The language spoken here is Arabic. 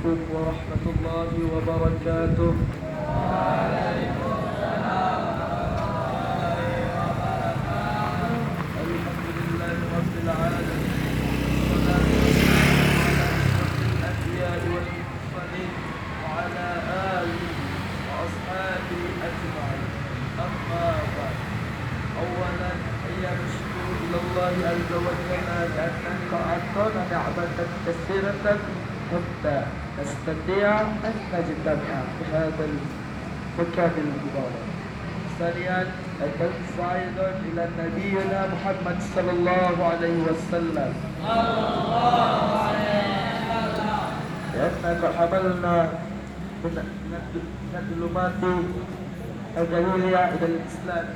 عليكم ورحمة الله وبركاته. وعليكم السلام ورحمة الله وبركاته. الحمد لله رب العالمين، والصلاة والسلام على أشرف الأنبياء والمرسلين وعلى آله وأصحابه أجمعين. أما بعد، أولا أيام الشكر إلى الله عز وجل لأنك أعطانا نعمة كثيرة حتى نستطيع أن نجتمع في هذا المكان المبارك. ثانيا أدعو أيضا إلى نبينا محمد صلى الله عليه وسلم لأنك حملنا من الظلمات الجاهلية إلى الإسلام.